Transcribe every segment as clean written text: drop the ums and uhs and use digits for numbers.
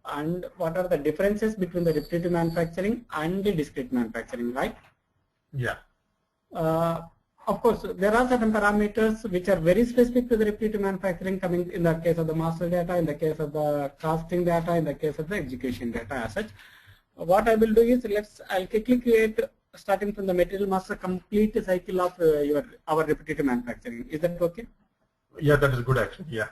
and what are the differences between the repetitive manufacturing and the discrete manufacturing, right? Yeah. Of course, there are certain parameters which are very specific to the repetitive manufacturing coming in the case of the master data, in the case of the costing data, in the case of the execution data as such. What I will do is I'll quickly create, starting from the material master, complete cycle of our repetitive manufacturing. Is that okay? Yeah, that is good actually. Yeah.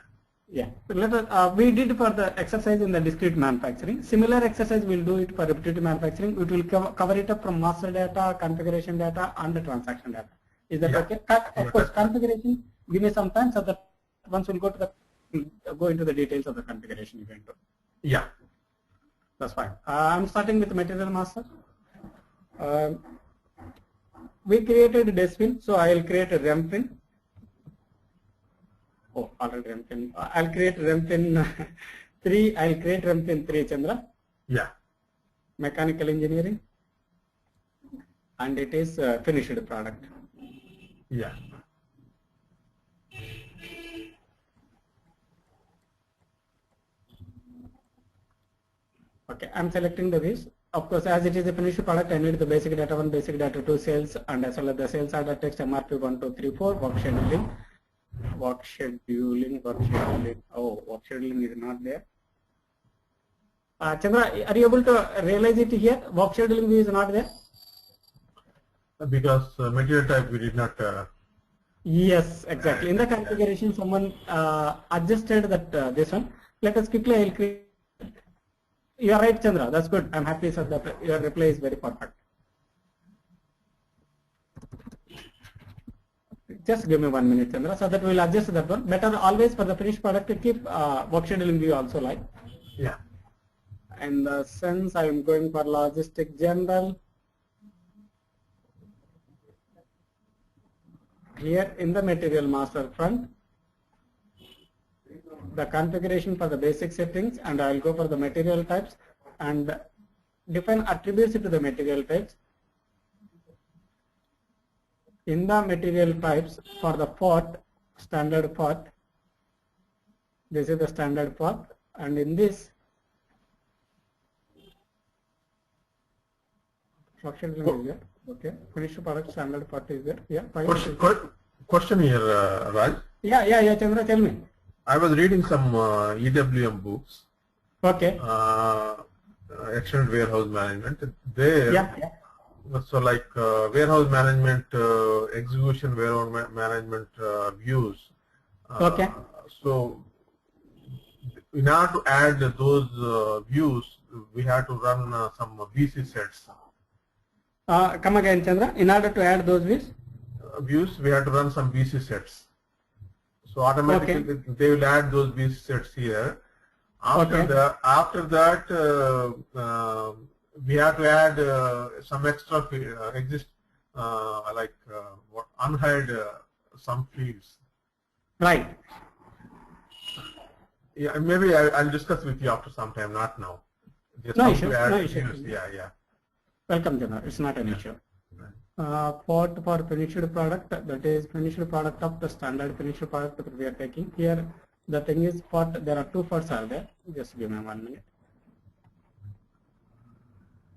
Yeah. So let us, we did for the exercise in the discrete manufacturing. Similar exercise we'll do it for repetitive manufacturing. It will cover it up from master data, configuration data, and the transaction data. Is that okay? Of course, configuration. Give me some time so that once we'll go into the details of the configuration event. Yeah. That's fine. I'm starting with material master. We created a Desfin, so I will create a REMPIN. Oh, already REMPIN. I'll create REMPIN 3. I'll create REMPIN 3, Chandra. Yeah. Mechanical engineering. And it is finished product. Yeah. Okay, I'm selecting the views. Of course, as it is a finished product, I need the basic data 1, basic data 2, sales, and as well as the sales order text MRP 1, 2, 3, 4, work scheduling. Work scheduling. Oh, work scheduling is not there. Chandra, are you able to realize it here? Work scheduling is not there? Because material type we did not. Yes, exactly. In the configuration, someone adjusted that this one. Let us quickly. I'll create. You are right, Chandra. That's good. I'm happy, sir. That your reply is very perfect. Just give me 1 minute, Chandra, so that we'll adjust that one. Better always for the finished product to keep work scheduling view also like. Yeah. And since I am going for logistic general, here in the material master front, the configuration for the basic settings, and I will go for the material types and define attributes to the material types. In the material types for the part, standard part, this is the standard part, and in this structure is there. Okay, finished product standard part is there. Yeah. Question here, Raj. Yeah, Chandra, tell me. I was reading some EWM books. Okay. Extended warehouse management. There. Yeah. So like warehouse management, execution warehouse management views. Okay. So in order to add those views, we have to run some VC sets. Come again, Chandra. In order to add those views, we have to run some VC sets. So automatically they will add those VC sets here. After that, we have to add some extra unhide some fields. Right. Yeah, maybe I'll discuss with you after some time, not now. Just no issue. No issue. Yeah. Welcome, Chandra. It's not an issue. Part for finished product, that is finished product of the standard finished product that we are taking. Here, the thing is part, there are two parts are there. Just give me 1 minute.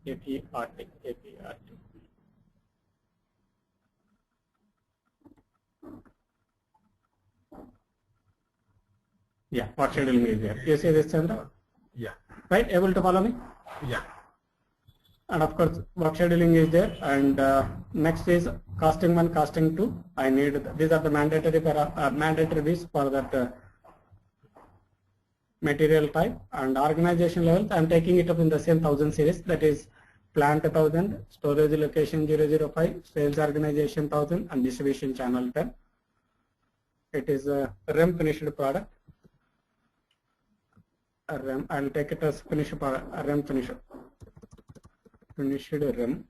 APRT. Yeah, part scheduling is there. You see this, Chandra? Yeah. Right? Able to follow me? Yeah. And of course, work scheduling is there. And next is costing 1, costing 2. I need, these are the mandatory views for that material type. And organization levels, I'm taking it up in the same 1000 series. That is plant 1000, storage location 005, sales organization 1000, and distribution channel 10. It is a REM finished product. REM, I'll take it as finished product, REM finished REM.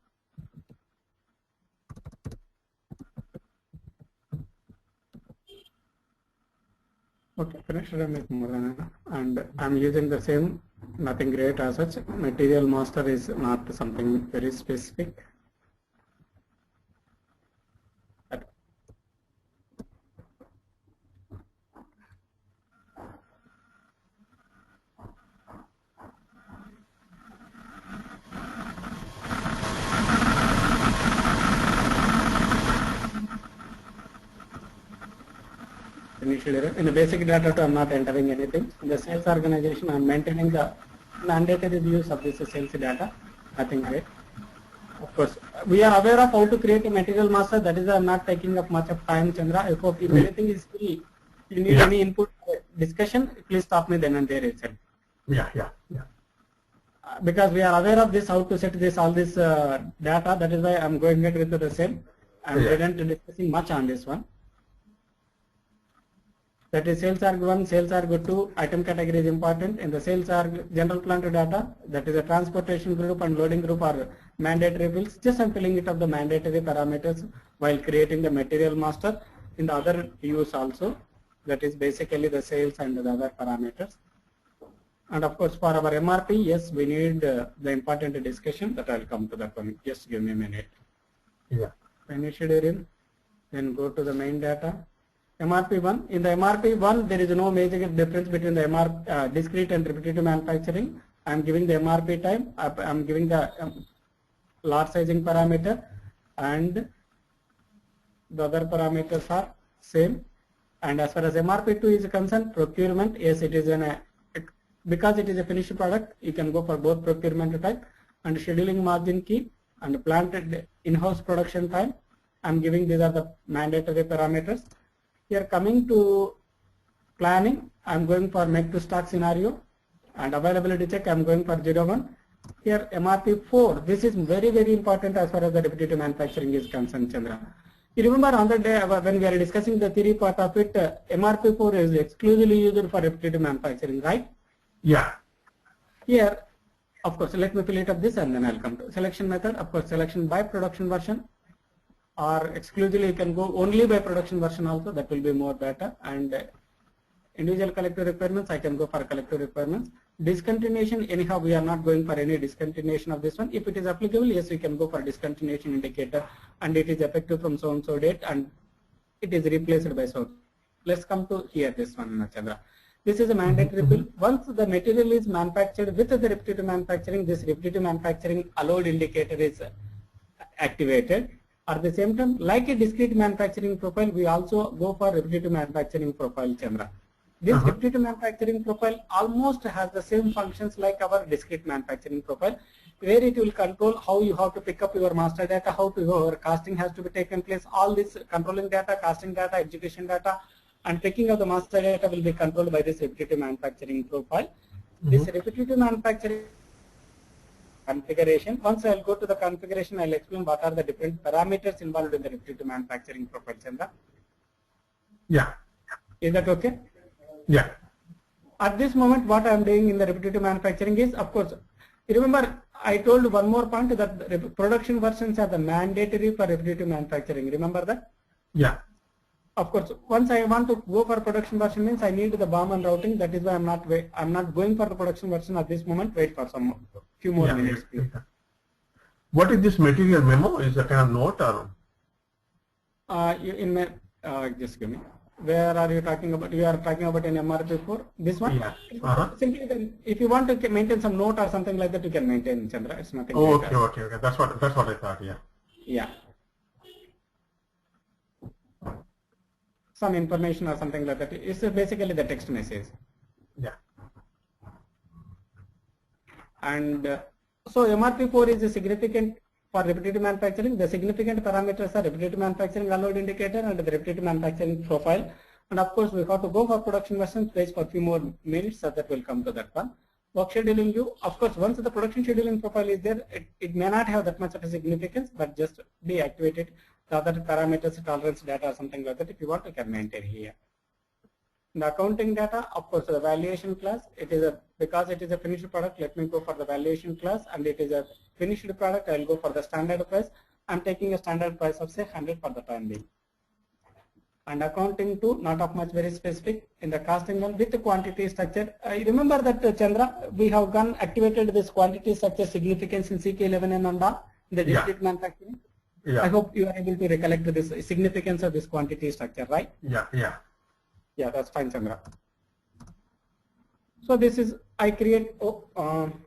Okay, finished REM is more than enough, and I'm using the same, nothing great as such. Material master is not something very specific. initial error. In the basic data, I'm not entering anything. In the sales organization, I'm maintaining the mandatory views of this sales data. Nothing great. Of course, we are aware of how to create a material master. That is, I'm not taking up much of time, Chandra. I hope if anything is free, you need any input discussion, please stop me then and there itself. Yeah. Because we are aware of this, how to set this, all this data. That is why I'm going ahead with the same. I didn't discussing much on this one. That is sales arg 1, sales arg 2, item category is important. In the sales arg general plant data, that is a transportation group and loading group are mandatory fields. Just I'm filling it up the mandatory parameters while creating the material master. In the other views also, that is basically the sales and the other parameters. And of course, for our MRP, yes, we need the important discussion that I'll come to that one. Just give me a minute. Yeah. Finish it in, then go to the main data. MRP1. In the MRP1, there is no major difference between the discrete and repetitive manufacturing. I am giving the MRP time. I am giving the lot sizing parameter, and the other parameters are same. And as far as MRP2 is concerned, procurement, yes, it is because it is a finished product, you can go for both procurement type and scheduling margin key and planted in-house production time. I am giving these are the mandatory parameters. Here coming to planning, I am going for make to stock scenario, and availability check I am going for 0-1. Here MRP4, this is very important as far as the repetitive manufacturing is concerned, Chandra. You remember on the day when we are discussing the theory part of it, MRP4 is exclusively used for repetitive manufacturing, right? Yeah. Here, of course, let me fill it up this and then I'll come to selection method. Of course, selection by production version, or exclusively you can go only by production version also, that will be more better. And individual collective requirements, I can go for collective requirements. Discontinuation, anyhow we are not going for any discontinuation of this one. If it is applicable, yes, we can go for discontinuation indicator and it is effective from so and so date and it is replaced by so. Let's come to here this one, Chandra. This is a mandatory bill. Once the material is manufactured with the repetitive manufacturing, this repetitive manufacturing allowed indicator is activated. At the same time, like a discrete manufacturing profile, we also go for repetitive manufacturing profile, Chandra. This repetitive manufacturing profile almost has the same functions like our discrete manufacturing profile, where it will control how you have to pick up your master data, how to your casting has to be taken place, all this controlling data, casting data, execution data, and picking of the master data will be controlled by this repetitive manufacturing profile. This repetitive manufacturing configuration, once I'll go to the configuration, I'll explain what are the different parameters involved in the repetitive manufacturing profile, Chandra. Yeah. Is that okay? Yeah. At this moment, what I am doing in the repetitive manufacturing is, of course, remember I told one more point that the production versions are the mandatory for repetitive manufacturing. Remember that? Yeah. Of course, once I want to go for production version means I need the BOM and routing. That is why I'm not going for the production version at this moment. Wait for some few more minutes, please. What is this material memo? Is a kind of note or? Just give me. Where are you talking about? You are talking about an MRP4. This one? Yeah. Simply then, if you want to maintain some note or something like that, you can maintain, Chandra. It's nothing. Oh, okay. That's what I thought. Yeah. Yeah. Some information or something like that. It's basically the text message. Yeah. And so MRP4 is significant for repetitive manufacturing. The significant parameters are repetitive manufacturing allowed indicator and the repetitive manufacturing profile. And of course, we have to go for production versions. Wait for a few more minutes, so that will come to that one. Work scheduling view. Of course, once the production scheduling profile is there, it may not have that much of a significance, but just deactivate it. The other parameters, tolerance data or something like that, if you want, you can maintain here. The accounting data, of course, the valuation class, because it is a finished product, let me go for the valuation class, and it is a finished product, I will go for the standard price. I'm taking a standard price of say 100 for the time being. And accounting too, not of much very specific. In the costing one with the quantity structure, I remember that Chandra, we have activated this quantity structure significance in CK11 and all in the discrete manufacturing. Yeah. I hope you are able to recollect this significance of this quantity structure, right? Yeah. Yeah, that's fine, Chandra. So this is, I create, no problem.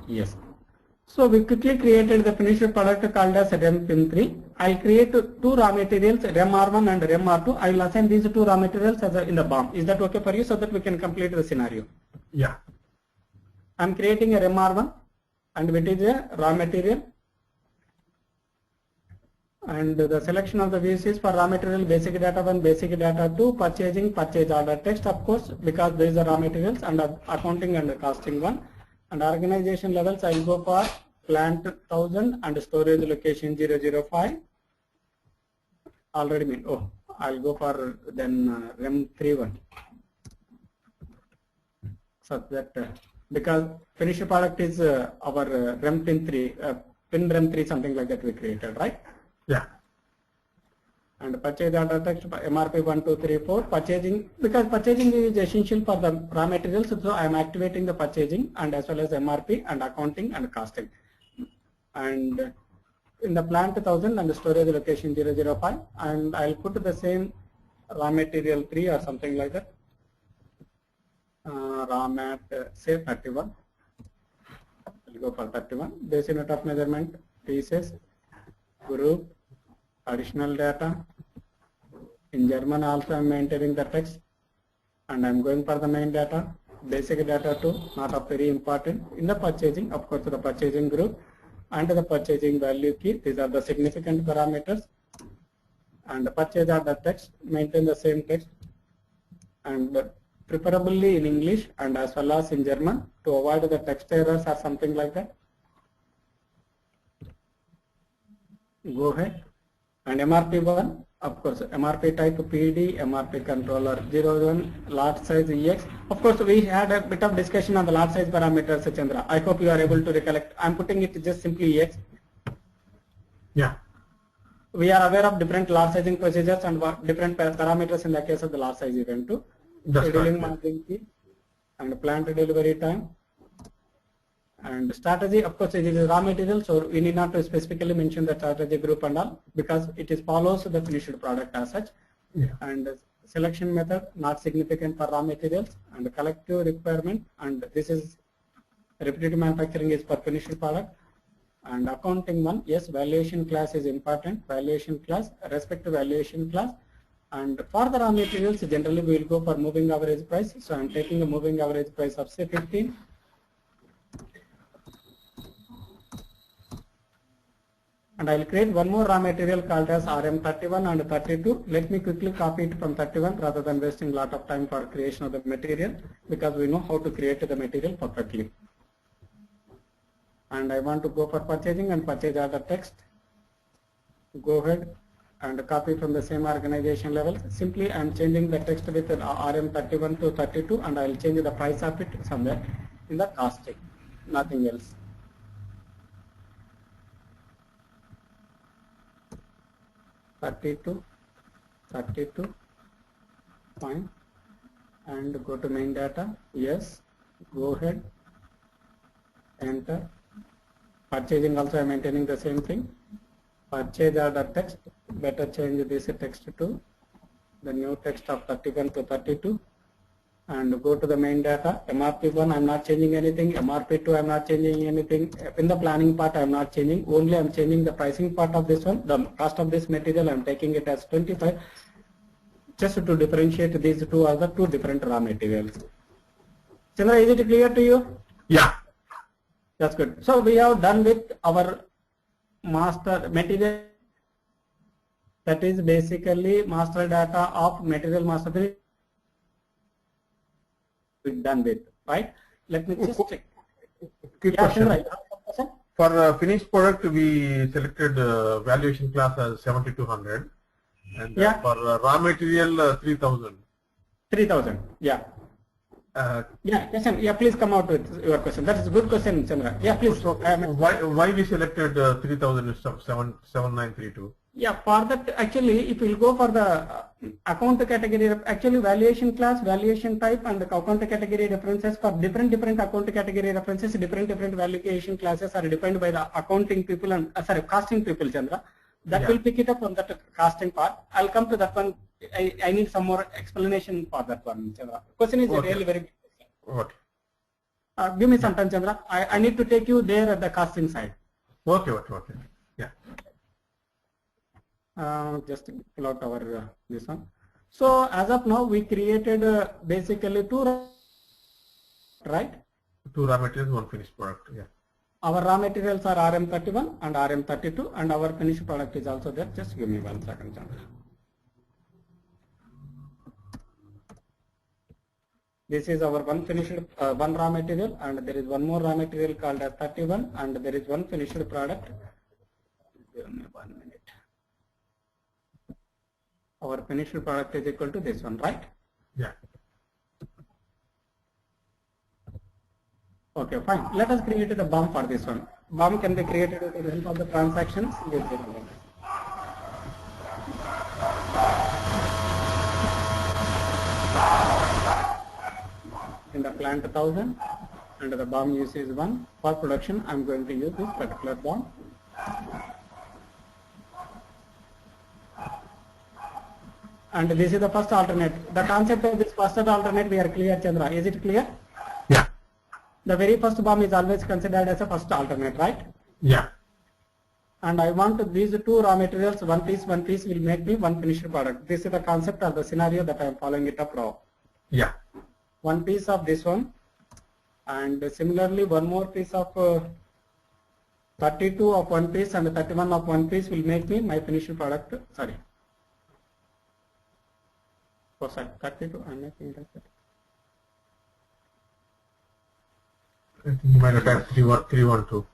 Yes. So we quickly created the finished product called as REM pin 3. I'll create two raw materials, REM R1 and REM R2. I will assign these two raw materials as in the BOM. Is that okay for you, so that we can complete the scenario? Yeah. I'm creating a REM R1 and it is a raw material. And the selection of the views is for raw material basic data 1, basic data 2, purchasing, purchase order text, of course, because these are raw materials, and accounting and costing 1. And organization levels, I will go for plant 1000 and storage location 005. Already mean, oh, I'll go for then REM 31. So that because finished product is our REM pin 3, pin REM 3, something like that we created, right? Yeah. And purchase order text MRP 1, 2, 3, 4. Purchasing, because purchasing is essential for the raw materials, so I am activating the purchasing and as well as MRP and accounting and costing. And in the plant 1000 and the storage location 005, and I'll put the same raw material 3 or something like that. Raw mat say 31. I'll go for 31. Base unit of measurement, pieces, group, additional data. In German also I am maintaining the text, and I am going for the main data, basic data 2, not of very important. In the purchasing, of course, the purchasing group and the purchasing value key, these are the significant parameters. And the purchase order text, maintain the same text, and preferably in English and as well as in German to avoid the text errors or something like that. Go ahead. And MRP 1, of course, MRP type PD, MRP controller 01, lot size EX. Of course, we had a bit of discussion on the lot size parameters, Chandra. I hope you are able to recollect. I'm putting it just simply EX. Yeah. We are aware of different lot sizing procedures and different parameters in the case of the lot size event too. Scheduling margin key and plant delivery time. And strategy, of course, it is raw material, so we need not to specifically mention the strategy group and all, because it is follows the finished product as such. Yeah. And selection method not significant for raw materials, and collective requirement, and this is repetitive manufacturing is for finished product. And accounting 1, yes, valuation class is important, valuation class, respect to valuation class. And for the raw materials, generally we will go for moving average price, so I am taking a moving average price of say 15. And I will create one more raw material called as RM31 and 32. Let me quickly copy it from 31 rather than wasting a lot of time for creation of the material, because we know how to create the material perfectly. And I want to go for purchasing and purchase order text. Go ahead and copy from the same organization level. Simply I am changing the text with RM31 to 32, and I will change the price of it somewhere in the costing, nothing else. $32, fine, and go to main data, yes, go ahead, enter. Purchasing also I am maintaining the same thing. Purchase order text, better change this text to the new text of 31 to 32, and go to the main data. MRP 1 I am not changing anything, MRP 2 I am not changing anything. In the planning part I am not changing, only I am changing the pricing part of this one. The cost of this material I am taking it as 25, just to differentiate these two are the two different raw materials. Chandra, is it clear to you? Yeah. That's good. So we have done with our master material, that is basically master data of material master 3. Done with, right? Let me just check. Quick question. For finished product, we selected valuation class as 7200, and for raw material 3000. 3000. Yeah. Yeah, please come out with your question. That is a good question, Chandra. Yeah, please. So, why we selected 3000 instead of 7932? Yeah, for that actually, if you go for the account category, actually valuation class, valuation type, and the account category references for different account category references, different valuation classes are defined by the accounting people and costing people, Chandra. That will pick it up from that costing part. I'll come to that one. I need some more explanation for that one, Chandra. Question is really very big. Okay. Give me some time, Chandra. I need to take you there at the casting side. Okay. Yeah. Just pull out our this one. So as of now, we created basically two, right? Two raw materials, one finished product. Yeah. Our raw materials are RM31 and RM32, and our finished product is also there. Just give me 1 second, Chandra. This is our one finished one raw material, and there is one more raw material called as 31, and there is one finished product. Give me 1 minute. Our finished product is equal to this one, right? Yeah. Okay, fine. Let us create the BOM for this one. BOM can be created with the help of the transactions. In the plant 1000, and the BOM use is 1. For production, I am going to use this particular BOM. And this is the first alternate. The concept of this first alternate we are clear, Chandra. Is it clear? Yeah. The very first BOM is always considered as a first alternate, right? Yeah. And I want these two raw materials, one piece will make me one finished product. This is the concept of the scenario that I am following it up now. Yeah. One piece of this one, and similarly one more piece of 32 of one piece and 31 of one piece will make me my finished product. Sorry. Oh, sorry, 32 and I think that's it. I think you might have typed 312.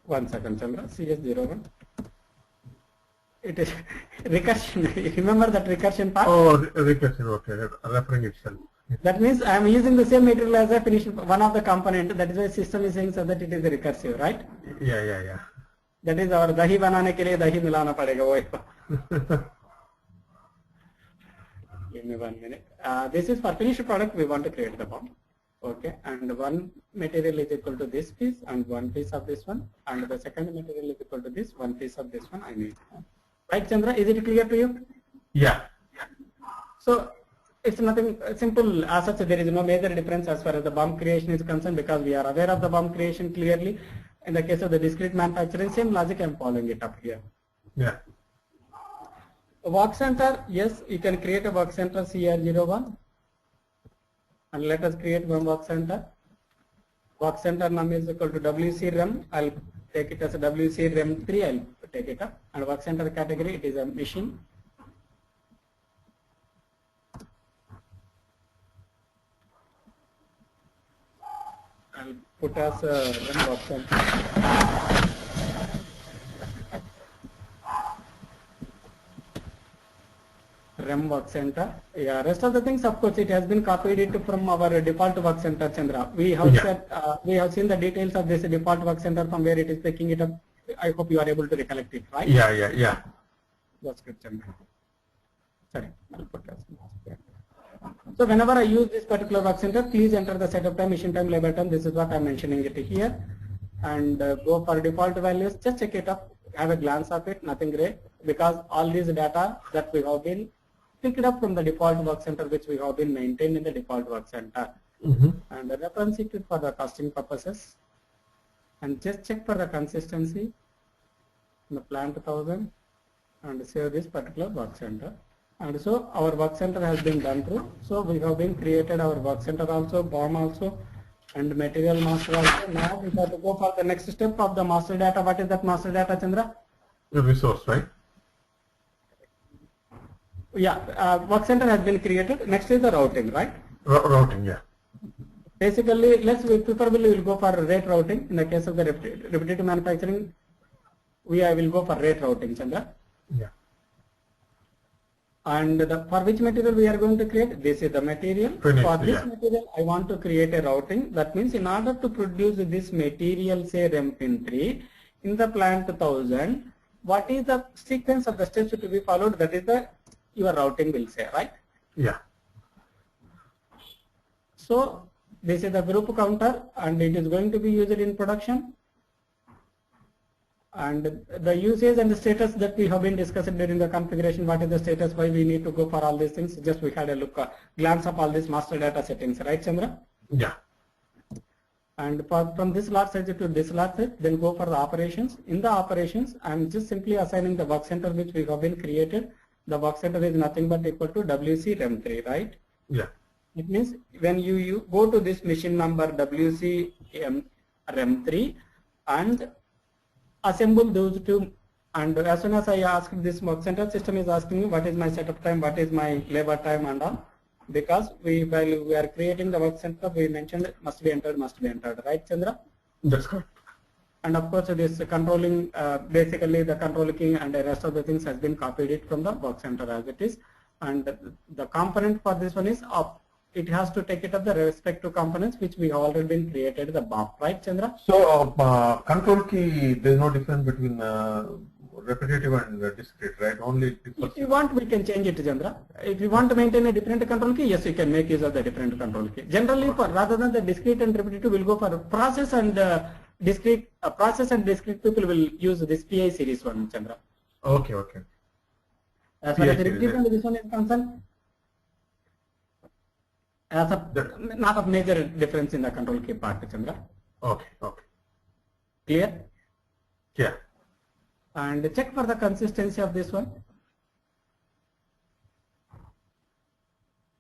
1 second, Chandra. CS01. It is recursion. Remember that recursion part? Oh, recursion. Okay, referring itself. That means I am using the same material as a finished one of the component. That is why system is saying so that it is a recursive, right? Yeah. That is our dahi banane ke liye dahi milana padega. Give me 1 minute. This is for finished product. We want to create the BOM. Okay, and one material is equal to this piece and one piece of this one, and the second material is equal to this one piece of this one. I need. Right, Chandra? Is it clear to you? Yeah. So it's nothing simple as such. There is no major difference as far as the BOM creation is concerned, because we are aware of the BOM creation clearly. In the case of the discrete manufacturing, same logic I am following it up here. Yeah. Work center, yes, you can create a work center CR01, and let us create one work center. Work center name is equal to WC REM. I'll take it as a WC REM 3. I'll take it up, and work center category, it is a machine. I'll put as a REM work center. REM work center. Yeah, rest of the things, of course, it has been copied it from our default work center, Chandra. We have said, we have seen the details of this default work center from where it is picking it up. I hope you are able to recollect it, right? Yeah. That's good, Chandra. Sorry, I'll put as. So whenever I use this particular work center, please enter the setup time, mission time, labor time. This is what I'm mentioning it here, and go for default values. Just check it up. Have a glance of it. Nothing great, because all these data that we have been pick it up from the default work center, which we have been maintained in the default work center, and reference it for the costing purposes, and just check for the consistency in the plant 1000 and save this particular work center. And so our work center has been done through. So we have been created our work center also, BOM also, and material master also. Now we have to go for the next step of the master data. What is that master data, Chandra? The resource, right? Yeah, work center has been created. Next is the routing, right? Routing, yeah. Basically, preferably we'll go for rate routing. In the case of the repetitive manufacturing, I will go for rate routing, Chandra. Yeah. And for which material we are going to create? This is the material. Finished, for this material, I want to create a routing. That means in order to produce this material, say REM pin 3, in the plant 1000, what is the sequence of the steps to be followed? That is your routing will say, right? Yeah. So this is the group counter, and it is going to be used in production. And the usage and the status that we have been discussing during the configuration, what is the status, why we need to go for all these things, just we had a glance of all these master data settings, right, Chandra? Yeah. And from this lot size to this lot size, then go for the operations. In the operations, I'm just simply assigning the work center which we have been created. The work center is nothing but equal to WC REM3, right? Yeah. It means when you go to this machine number WC REM3 and assemble those two, and as soon as I ask this work center, system is asking me what is my setup time, what is my labor time and all. Because while we are creating the work center, we mentioned must be entered, right, Chandra? That's correct. And of course, this controlling, basically the control key and the rest of the things has been copied it from the work center as it is. And the component for this one is up. It has to take it up the respective components which we have already been created the BOM, right, Chandra? So control key, there is no difference between repetitive and discrete, right? Only if you want, we can change it, Chandra. If you want to maintain a different control key, yes, you can make use of the different control key. Generally, for rather than the discrete and repetitive, we'll go for process and discrete. Process and discrete people will use this PI series one, Chandra. Okay, okay. As far as the repetitive and this one is concerned, as a not a major difference in the control key part, Chandra. Okay, okay. Clear? Yeah. And check for the consistency of this one.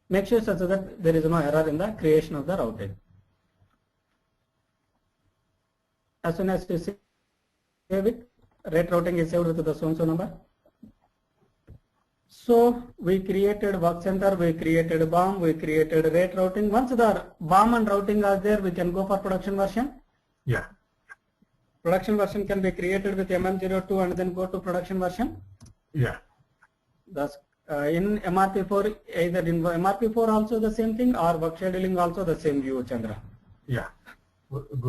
Make sure so that there is no error in the creation of the routing. As soon as you save it, rate routing is saved with the so-and-so number. So we created work center, we created BOM, we created rate routing. Once the BOM and routing are there, we can go for production version. Yeah. Production version can be created with MM02 and then go to production version. Yeah. Thus, in MRP4, either in MRP4 also the same thing or work scheduling also the same view, Chandra. Yeah.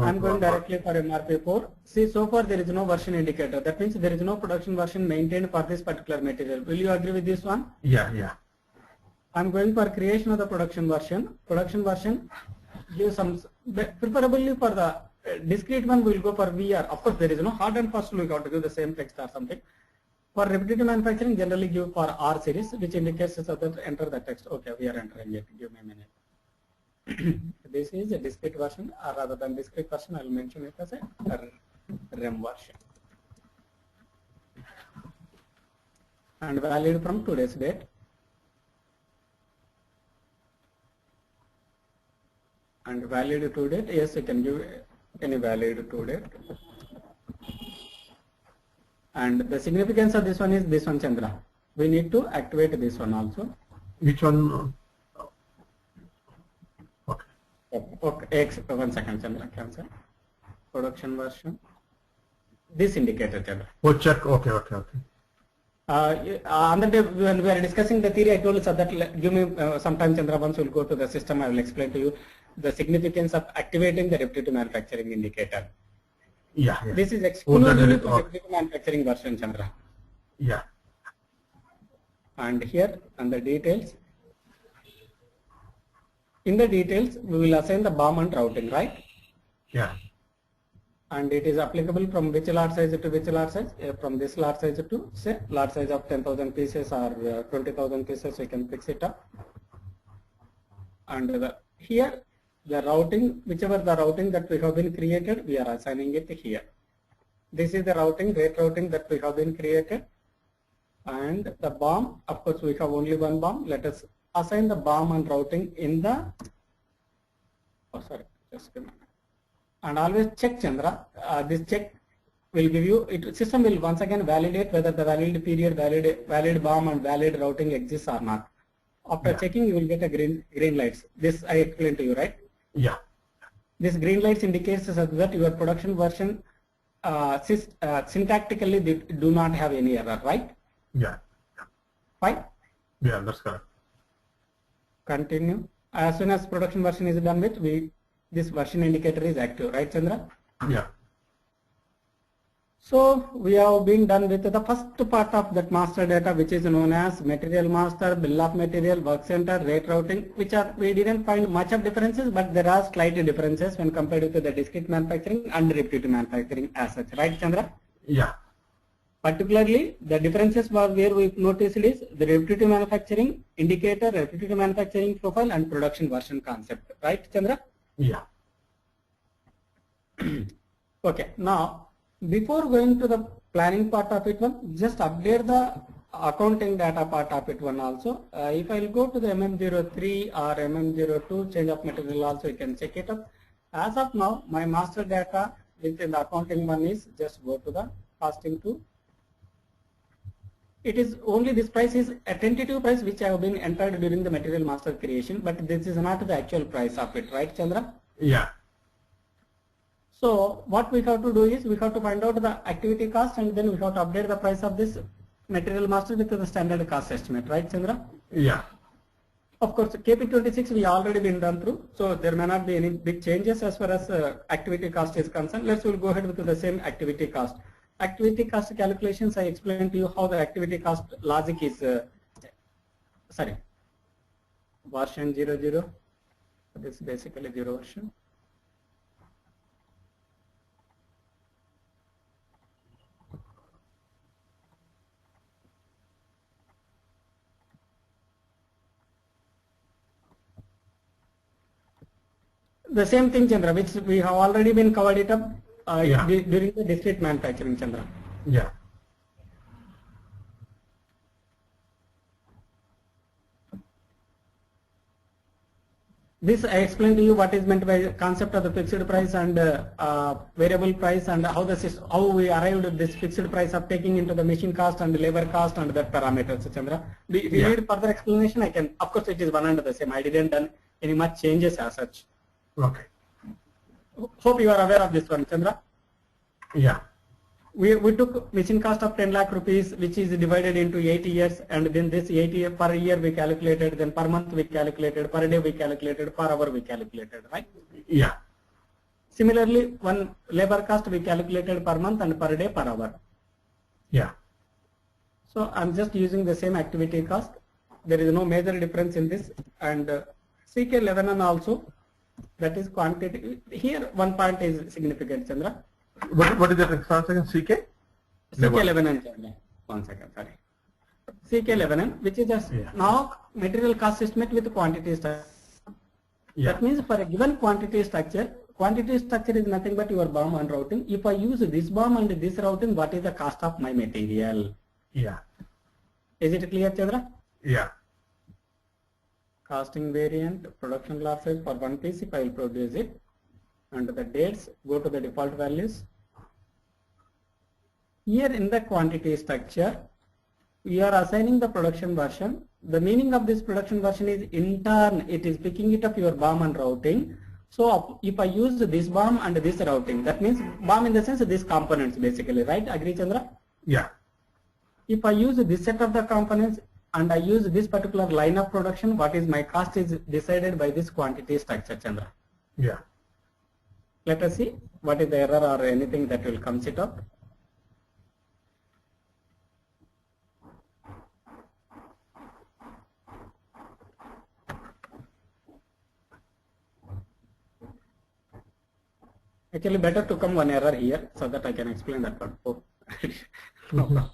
I'm going directly for MRP4. See, so far there is no version indicator. That means there is no production version maintained for this particular material. Will you agree with this one? Yeah, yeah. I'm going for creation of the production version. Production version gives some, preferably for the discrete one we will go for VR. Of course, there is no hard and fast rule, we got to give the same text or something. For repetitive manufacturing, generally give for R series, which indicates so that enter the text. Okay, we are entering it. Give me a minute. This is a discrete version, or rather than discrete version, I will mention it as a REM version. And valid from today's date. And valid to date, yes, you can give any valid to date. And the significance of this one is this one, Chandra. We need to activate this one also. Which one? Okay, 1 second, Chandra, cancel. Production version. This indicator, Chandra. Oh, check. Okay, okay, okay. On the day when we are discussing the theory, I told you so that give me some time, Chandra. Once we'll go to the system, I will explain to you the significance of activating the repetitive manufacturing indicator. Yeah, yeah. This is exclusively for repetitive manufacturing version, Chandra. Yeah. And here on the details. In the details, we will assign the BOM and routing, right? Yeah. And it is applicable from which lot size to which lot size? From this lot size to say lot size of 10,000 pieces or 20,000 pieces, we can fix it up. And here the routing, whichever the routing that we have been created, we are assigning it here. This is the routing, rate routing that we have been created. And the BOM, of course, we have only one BOM. Let us assign the BOM and routing in the, just a minute. And always check, Chandra, this check will give you, system will once again validate whether the valid period, valid BOM and valid routing exists or not. After checking, you will get a green lights. This I explained to you, right? Yeah. This green lights indicates that your production version syntactically they do not have any error, right? Yeah. Fine? Yeah, that's correct. Continue. As soon as production version is done with, this version indicator is active, right, Chandra? Yeah. So we have been done with the first part of that master data, which is known as material master, bill of material, work center, rate routing, which are, we didn't find much of differences, but there are slight differences when compared to the discrete manufacturing and repetitive manufacturing as such, right, Chandra? Yeah. Particularly, the differences were where we noticed is the repetitive manufacturing indicator, repetitive manufacturing profile, and production version concept, right, Chandra? Yeah. Okay, now before going to the planning part of it one, just update the accounting data part of it one also. If I'll go to the MM03 or MM02 change of material also, you can check it up. As of now, my master data within the accounting one is just go to the costing to. It is only this price is a tentative price which I have been entered during the material master creation, but this is not the actual price of it, right, Chandra? Yeah. So what we have to do is we have to find out the activity cost and then we have to update the price of this material master with the standard cost estimate, right, Chandra? Yeah. Of course, KP26 we already been done through, so there may not be any big changes as far as activity cost is concerned. We'll go ahead with the same activity cost. Activity cost calculations, I explained to you how the activity cost logic is, version 00, this is basically 0 version. The same thing, Chandra, which we have already been covered it up during the discrete manufacturing, Chandra. Yeah. This I explained to you what is meant by concept of the fixed price and variable price and how we arrived at this fixed price of taking into the machine cost and labor cost and that parameters, Chandra. If you need further explanation, I can. Of course, it is one and the same. I didn't done any much changes as such. Okay. Hope you are aware of this one, Chandra. Yeah. We took machine cost of 10 lakh rupees, which is divided into 80 years, and then this 80 per year we calculated, then per month we calculated, per day we calculated, per hour we calculated, right? Yeah. Similarly, one labor cost we calculated per month and per day, per hour. Yeah. So I'm just using the same activity cost. There is no major difference in this, and CK11 also, that is quantity. Here one point is significant, Chandra. What is that transaction? CK? CK11, Chandra. 1 second, sorry. CK11, which is just now material cost estimate with quantity structure. Yeah. That means for a given quantity structure is nothing but your BOM and routing. If I use this BOM and this routing, what is the cost of my material? Yeah. Is it clear, Chandra? Yeah. Costing variant, production losses for one piece, if I will produce it, and the dates, go to the default values. Here in the quantity structure, we are assigning the production version. The meaning of this production version is in turn, it is picking it up your BOM and routing. So if I use this BOM and this routing, that means BOM in the sense of these components basically, right? Agree, Chandra? Yeah. If I use this set of the components and I use this particular line of production, what is my cost is decided by this quantity structure, Chandra. Yeah. Let us see what is the error or anything that will comes it up. Actually, better to come one error here so that I can explain that part. Oh. No problem.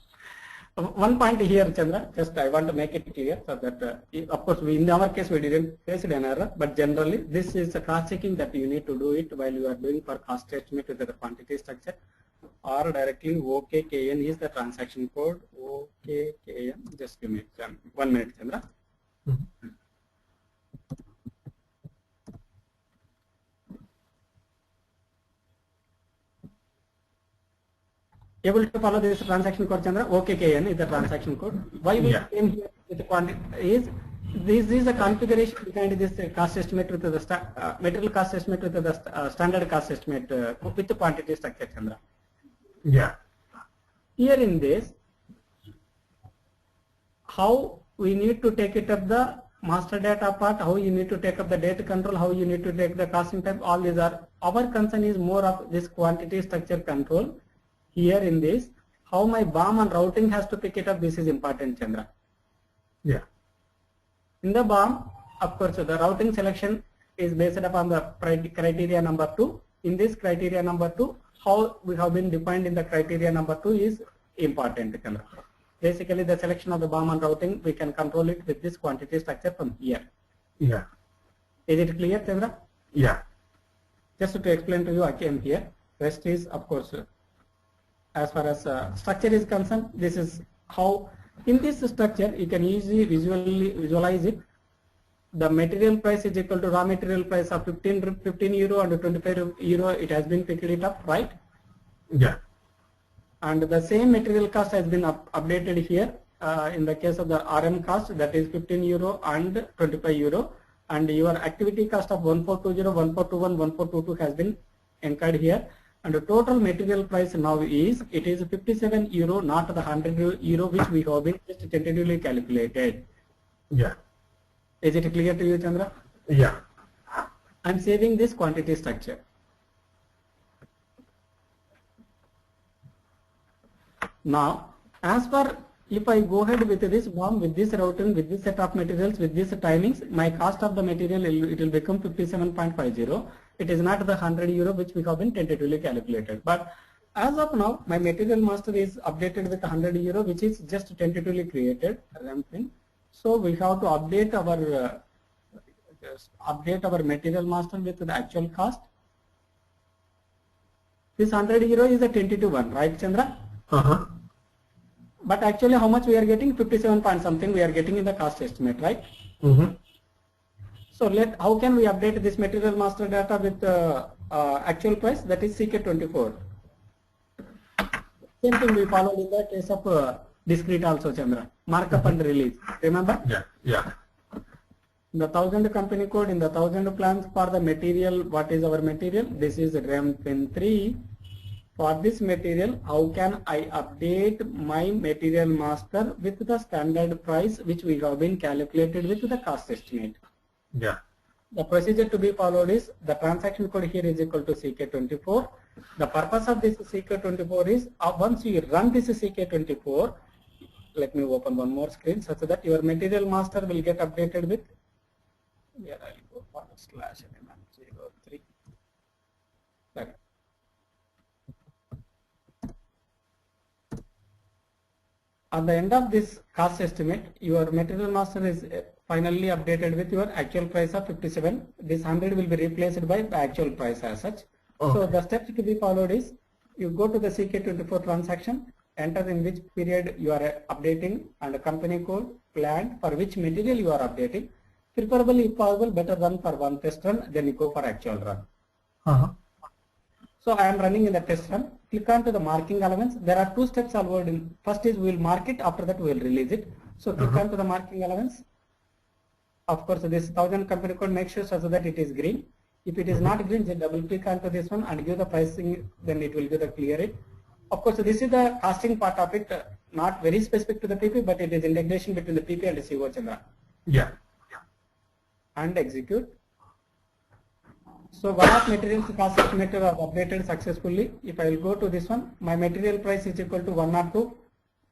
One point here, Chandra, just I want to make it clear so that, of course, in our case we didn't face an error, but generally this is a cross checking that you need to do it while you are doing for cost estimate with the quantity structure, or directly OKKN is the transaction code. OKKN, just give me 1 minute, Chandra. Mm-hmm. Able to follow this transaction code, Chandra? OKKN is the transaction code. Why we came here with the quantity is this is the configuration behind this cost estimate with the material cost estimate with the standard cost estimate with the quantity structure, Chandra. Yeah. Here in this, how we need to take it up the master data part, how you need to take up the data control, how you need to take the costing type, all these are, our concern is more of this quantity structure control. Here in this, how my BOM and routing has to pick it up, this is important, Chandra. Yeah. In the BOM, of course, the routing selection is based upon the criteria number 2. In this criteria number 2, how we have been defined in the criteria number 2 is important, Chandra. Basically, the selection of the BOM and routing, we can control it with this quantity structure from here. Yeah. Is it clear, Chandra? Yeah. Just to explain to you, I came here. Rest is, of course, as far as structure is concerned, this is how in this structure you can easily visualize it. The material price is equal to raw material price of 15 euro and 25 euro. It has been picked it up, right? Yeah. And the same material cost has been updated here. In the case of the RM cost, that is 15 euro and 25 euro. And your activity cost of 1420, 1421, 1422 has been incurred here. And the total material price now is, it is 57 euro, not the 100 euro which we have been just tentatively calculated. Yeah. Is it clear to you, Chandra? Yeah. I'm saving this quantity structure. Now, as for if I go ahead with this BOM, with this routing, with this set of materials, with these timings, my cost of the material, it will become 57.50. It is not the 100 euro which we have been tentatively calculated. But as of now, my material master is updated with 100 euro, which is just tentatively created. So we have to update our material master with the actual cost. This 100 euro is a tentative one, right, Chandra? But actually, how much we are getting? 57 point something we are getting in the cost estimate, right? So how can we update this material master data with actual price? That is CK24. Same thing we followed in the case of discrete also, Chandra. Markup and release. Remember? Yeah. Yeah. In the 1000 company code, in the 1000 plans for the material, what is our material? This is RAM pin 3. For this material, how can I update my material master with the standard price which we have been calculated with the cost estimate? Yeah. The procedure to be followed is the transaction code here is equal to CK24. The purpose of this CK24 is once you run this CK24, let me open one more screen such that your material master will get updated with, here I'll go /03. Right. At the end of this cost estimate, your material master is finally updated with your actual price of 57. This 100 will be replaced by the actual price as such. Okay. So the steps to be followed is, you go to the CK24 transaction, enter in which period you are updating and a company code, plant for which material you are updating. Preferably, if possible, better run for one test run, then you go for actual run. So I am running in the test run. Click on to the marking elements. There are two steps involved in. First is we will mark it. After that we will release it. So click on to the marking elements. Of course, this 1000 company code, make sure so that it is green. If it is not green, then double click onto this one and give the pricing. Then it will give the clear it. Of course, this is the costing part of it. Not very specific to the PP, but it is integration between the PP and the CO, Chandra. Yeah. And execute. So one of materials cost estimator was updated successfully. If I will go to this one, my material price is equal to 102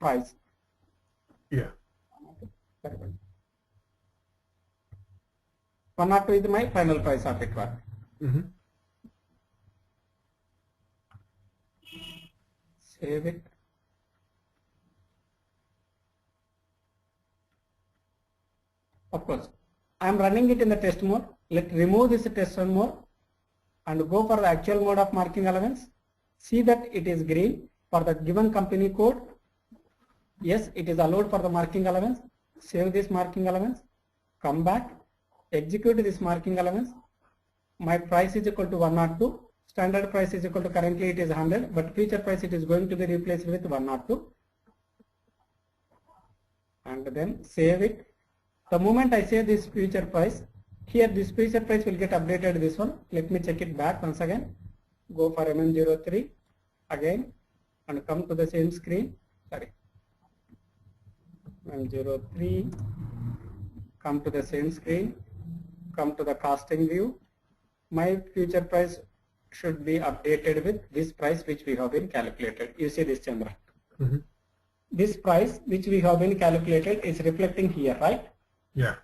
price. Yeah. 102 is my final price of it. Save it. Of course, I am running it in the test mode. Let's remove this test run mode and go for the actual mode of marking elements. See that it is green for the given company code. Yes, it is allowed for the marking elements. Save this marking elements. Come back. Execute this marking elements. My price is equal to 102. Standard price is equal to, currently it is 100, but future price it is going to be replaced with 102. And then save it. The moment I save this future price, here this future price will get updated this one. Let me check it back once again. Go for MM03 again and come to the same screen. Sorry. MM03, come to the same screen, come to the costing view. My future price should be updated with this price which we have been calculated. You see this, Chandra. This price which we have been calculated is reflecting here, right? Yeah.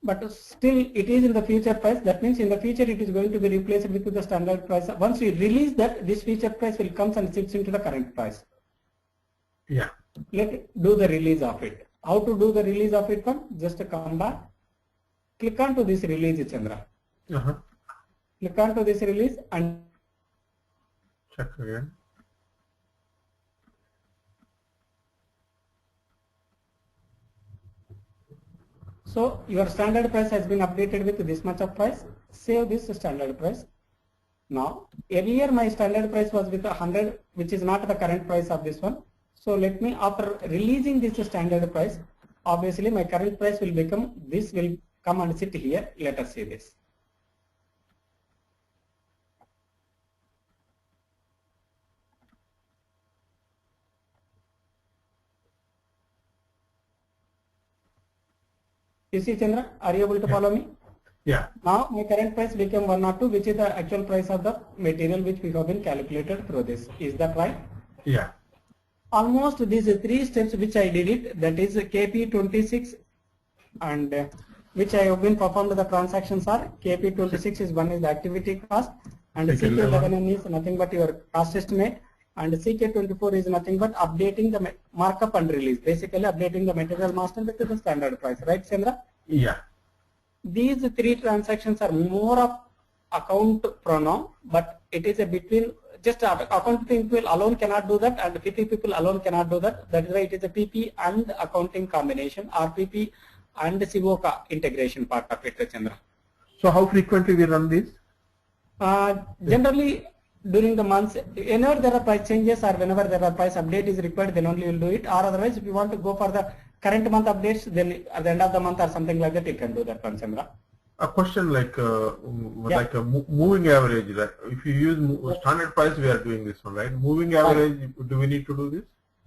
But still it is in the future price. That means in the future it is going to be replaced with the standard price. Once we release that, this future price will come and sits into the current price. Yeah. Let's do the release of it. How to do the release of it one? Just come back. Click on to this release, Chandra. Click on to this release and check again. So your standard price has been updated with this much of price. Save this standard price. Now earlier my standard price was with 100, which is not the current price of this one. So let me, after releasing this standard price, obviously my current price will become, this will come and sit here. Let us see this. You see, Chandra, are you able to follow me? Yeah. Now my current price became 102, which is the actual price of the material which we have been calculated through this. Is that right? Yeah. Almost these 3 steps which I did it, that is KP26, and which I have been performed the transactions are KP26 is one is the activity cost, and CK11 is nothing but your cost estimate, and CK24 is nothing but updating the markup and release, basically updating the material master with the standard price, right, Chandra? Yeah. These 3 transactions are more of account pronoun, but it is a between, just accounting people alone cannot do that, and PP people alone cannot do that. That is why it is a PP and accounting combination, or PP and COCA integration part of it, Chandra. So how frequently we run this? Generally during the months, whenever there are price changes or whenever there are price update is required, then only you will do it, or otherwise if you want to go for the current month updates, then at the end of the month or something like that, you can do that one, Chandra. A question like a moving average, right? If you use standard price, we are doing this one, right? Moving average, do we need to do this?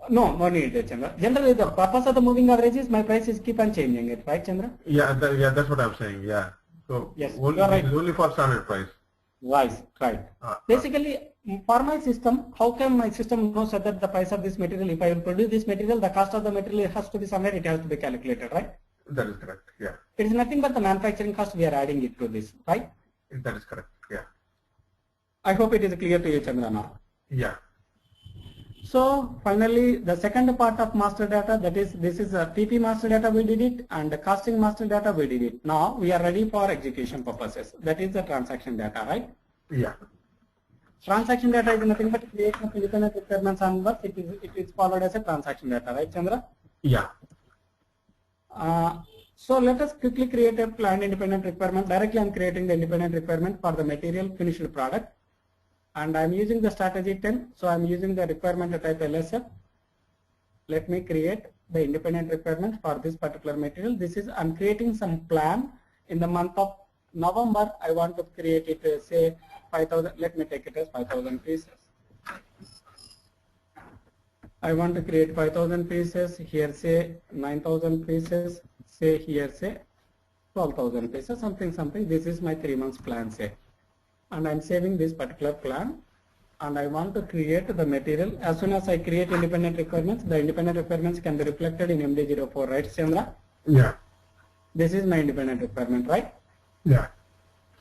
No, no need, Chandra. Generally, the purpose of the moving average is my price is keep on changing it, right, Chandra? Yeah, that's what I'm saying. Yeah. So yes, only, you are right. It is only for standard price. Right. Basically, for my system, how can my system know that the price of this material, if I will produce this material, the cost of the material has to be somewhere, it has to be calculated, right? That is correct, yeah. It is nothing but the manufacturing cost, we are adding it to this, right? That is correct, yeah. I hope it is clear to you, Chandra, now. Yeah. So finally, the second part of master data, that is, this is a PP master data, we did it, and the costing master data, we did it. Now we are ready for execution purposes. That is the transaction data, right? Yeah. Transaction data is nothing but creation of independent requirements on what it is followed as a transaction data, right, Chandra? Yeah. So let us quickly create a planned independent requirement. Directly I am creating the independent requirement for the material finished product, and I am using the strategy 10. So I am using the requirement type LSF. Let me create the independent requirement for this particular material. This is, I am creating some plan in the month of November. I want to create it, say 5,000. Let me take it as 5,000 pieces. I want to create 5,000 pieces. Here say 9,000 pieces. Say here say 12,000 pieces. Something. This is my 3 months plan, say. And I'm saving this particular plan. And I want to create the material. As soon as I create independent requirements, the independent requirements can be reflected in MD04, right, Chandra? Yeah. This is my independent requirement, right? Yeah.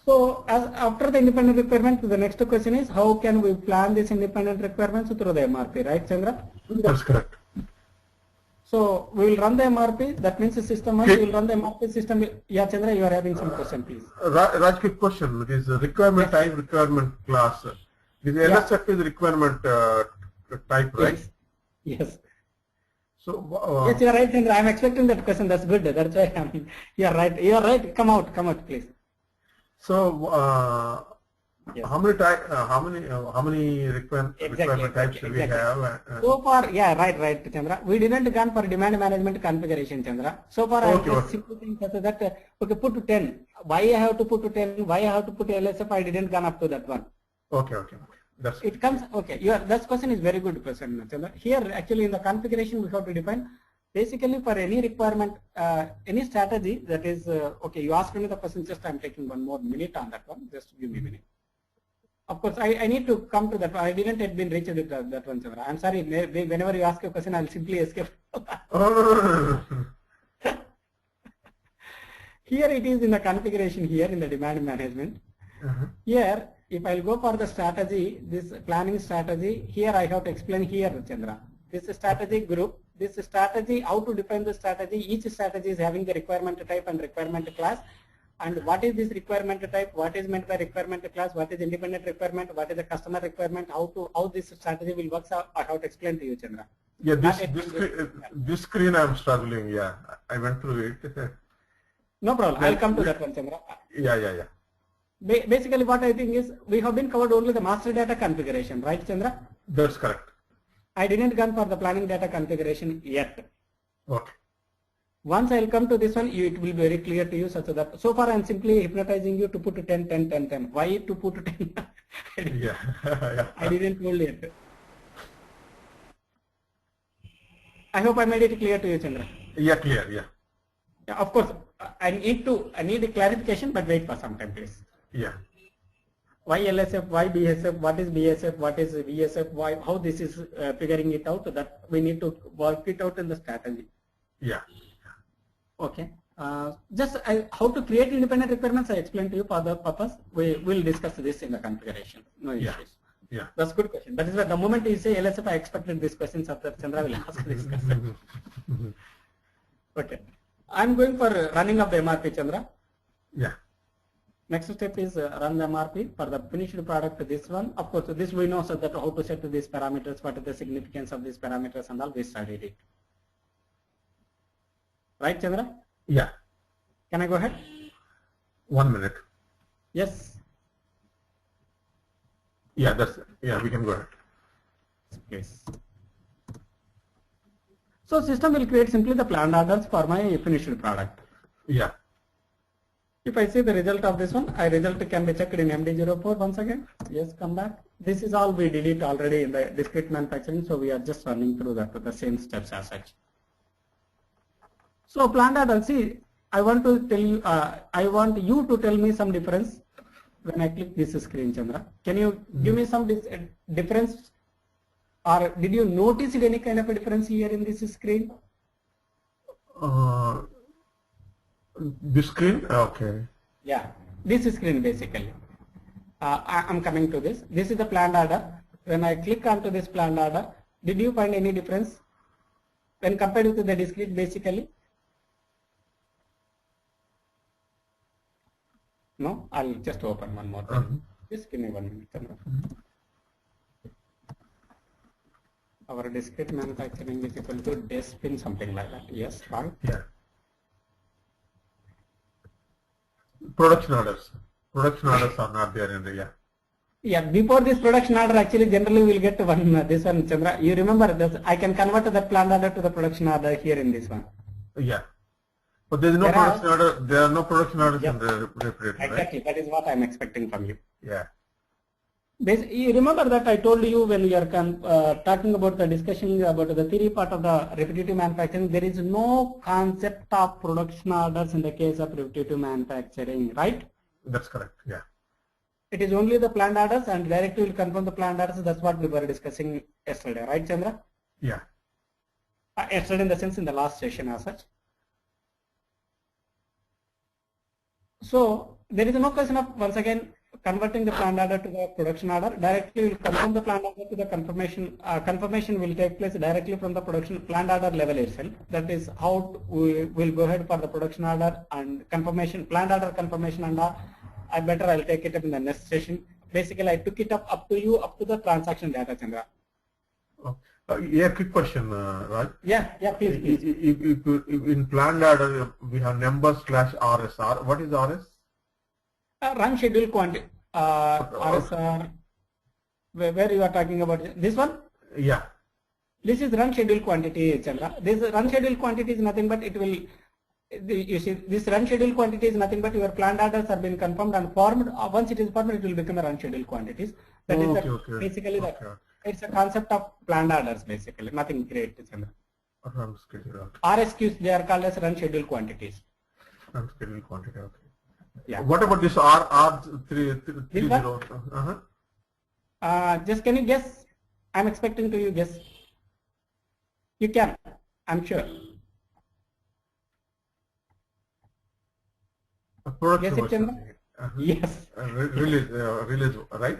So after the independent requirement, the next question is how can we plan this independent requirements through the MRP, right, Chandra? That's correct. So we will run the MRP. That means the system once we will run the MRP system. Yeah, Chandra, you are having some question, please. Raj, quick question. This requirement type, requirement class. This LSF is requirement type, right? Yes. So yes, you are right, Chandra. I am expecting that question. That's good. That's why you are right. You are right. Come out, please. So yes. how many requirement types do we have? So far, yeah, right, Chandra. We didn't gone for demand management configuration, Chandra. So far, I just simple things such as that. Okay, put 10. Why I have to put 10? Why I have to put LSF? I didn't gone up to that one. Okay. That's it comes. Okay, that question is very good question, Chandra. Here, actually, in the configuration, we have to define. Basically, for any requirement, any strategy that is, okay, you asked me the question, just I'm taking 1 more minute on that one, just give me a minute. Of course, I need to come to that one. I didn't yet been reached with that one, Chandra. I'm sorry, whenever you ask a question, I'll simply escape. Here it is in the configuration here in the demand management. Here, if I'll go for the strategy, this planning strategy, here I have to explain here, Chandra. This strategy group. This strategy, how to define the strategy, each strategy is having the requirement type and requirement class, And what is this requirement type? What is meant by requirement class? What is independent requirement? What is the customer requirement? How this strategy will work? I have to explain to you, Chandra. Yeah, this screen I'm struggling. Yeah, I went through it. No problem. I'll come to that one, Chandra. Yeah. Basically, what I think is we have been covered only the master data configuration, right, Chandra? That's correct. I didn't come for the planning data configuration yet. Okay. Once I'll come to this one, it will be very clear to you such that so far I'm simply hypnotizing you to put 10, 10, 10, 10. Why to put 10? Yeah. I didn't told yet. I hope I made it clear to you, Chandra. Yeah, clear. Yeah. Yeah, of course, I need a clarification, but wait for some time, please. Yeah. Why LSF? Why BSF? What is BSF? What is VSF? Why? How this is figuring it out? That we need to work it out in the strategy. Yeah. Okay. Just how to create independent requirements I explained to you for the purpose. We will discuss this in the configuration. No issues. Yeah. That's a good question. That is why the moment you say LSF, I expected this question. Chandra will ask this question. Okay. I'm going for running of the MRP, Chandra. Yeah. Next step is run the MRP for the finished product. This one, of course, this we know so that how to set these parameters, what is the significance of these parameters, and all we studied it. Right, Chandra? Yeah. Can I go ahead? 1 minute. Yes. Yeah, we can go ahead. Please. So system will create simply the planned orders for my finished product. Yeah. If I see the result of this one, result can be checked in MD04 once again. Yes, come back. This is all we did it already in the discrete manufacturing, so we are just running through that with the same steps as such. So planned order, see, I want to tell you, I want you to tell me some difference when I click this screen, Chandra. Can you give me some difference, or did you notice any kind of a difference here in this screen? This screen? Okay. Yeah, this screen basically. I'm coming to this. This is the planned order. When I click onto this planned order, did you find any difference when compared with the discrete basically? No, I'll just open one more time. Just give me 1 minute. Our discrete manufacturing is equal to despin, something like that. Yes, right? Yeah. Production orders. Production orders are not there in the Yeah, before this production order, actually generally we'll get one, this one, Chandra. You remember this, I can convert that planned order to the production order here in this one. Yeah. But there is no production order, there are no production orders in the refrigerator, exactly, right? That is what I'm expecting from you. Yeah. You remember that I told you when we are talking about the discussion about the theory part of the repetitive manufacturing, there is no concept of production orders in the case of repetitive manufacturing, right? That's correct, yeah. It is only the planned orders, and directly will confirm the planned orders. That's what we were discussing yesterday, right, Chandra? Yeah. Yesterday in the sense in the last session as such. So there is no question of once again converting the planned order to the production order. Directly will confirm the planned order to the confirmation. Confirmation will take place directly from the production planned order level itself. That is how we will go ahead for the production order and confirmation, planned order confirmation, and I'll take it up in the next session. Basically, I took it up to you up to the transaction data, Chandra. Yeah, quick question, Raj. Yeah, please. If in planned order we have numbers / RSR. What is RS? Run schedule quantity. RSR. Where you are talking about this one? Yeah. This is run schedule quantity, Chandra. This run schedule quantity is nothing but it will. You see, this run schedule quantity is nothing but your planned orders have been confirmed and formed. Once it is formed, it will become a run schedule quantities. That is basically that. It's a concept of planned orders basically, nothing great, Chandra. Run schedule. RSQs, they are called as run schedule quantities. Run schedule quantity, okay. Yeah. What about this R30? Just can you guess? I'm expecting to you guess. You can, I'm sure. Production Yes, Chandra? Yes. Release, right?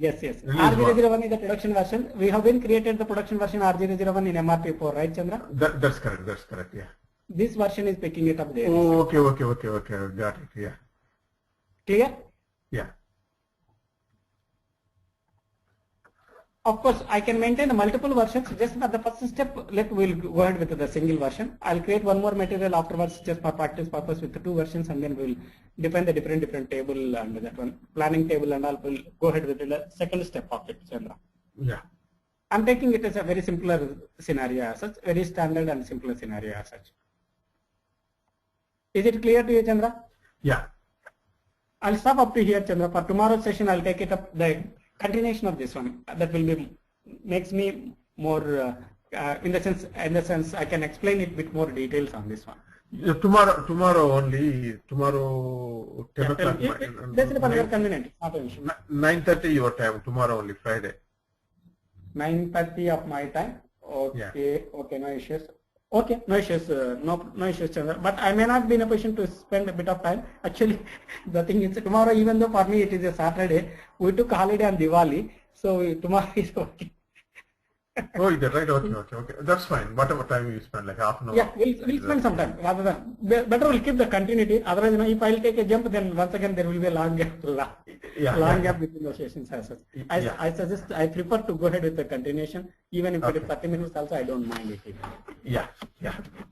Yes. R001 is the production version. We have been created the production version R001 in MRP4, right, Chandra? That's correct, yeah. This version is picking it up there. Oh, okay. Got it, yeah. Clear? Yeah. Of course, I can maintain the multiple versions. Just at the first step, we'll go ahead with the single version. I'll create one more material afterwards just for practice purpose with the 2 versions, and then we'll define the different table and that one planning table and all. We'll go ahead with the second step of it, Chandra. Yeah. I'm taking it as a very simpler scenario as such, very standard and simpler scenario as such. Is it clear to you, Chandra? Yeah. I'll stop up to here, Chandra. For tomorrow's session, I'll take it up the continuation of this one. That will be makes me more in the sense I can explain it with more details on this one. Yeah, tomorrow only. Tomorrow 10 o'clock. That's upon your convenient. Not an issue. 9:30 your time. Tomorrow only, Friday. 9:30 of my time. Okay. Yeah. Okay. No issues. Okay. No issues. No issues, Chandra. But I may not be in a position to spend a bit of time. Actually, the thing is tomorrow, even though for me it is a Saturday, we took holiday on Diwali, so tomorrow is working. Oh, is that right? Okay. That's fine. Whatever time you spend, like half an hour. Yeah, we'll spend some time. Rather than better, we'll keep the continuity. Otherwise, if I'll take a jump, then once again there will be a long gap. Gap between the sessions as such. I suggest, I prefer to go ahead with the continuation, even if it is 30 minutes. Also, I don't mind it. Yeah.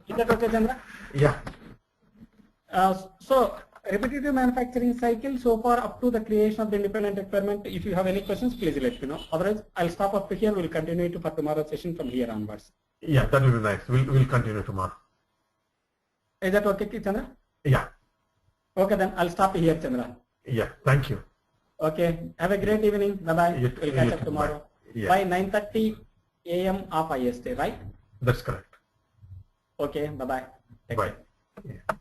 Is that okay, Chandra? Yeah. So repetitive manufacturing cycle so far up to the creation of the independent requirement. If you have any questions, please let me know. Otherwise, I'll stop up to here. We'll continue to for tomorrow's session from here onwards. Yeah, that will be nice. We'll continue tomorrow. Is that okay, Chandra? Yeah. Okay, then I'll stop here, Chandra. Yeah. Thank you. Okay. Have a great evening. Bye bye. We'll catch up tomorrow by 9:30 a.m. of IST, right? That's correct. Okay. Bye bye. Bye. Yeah.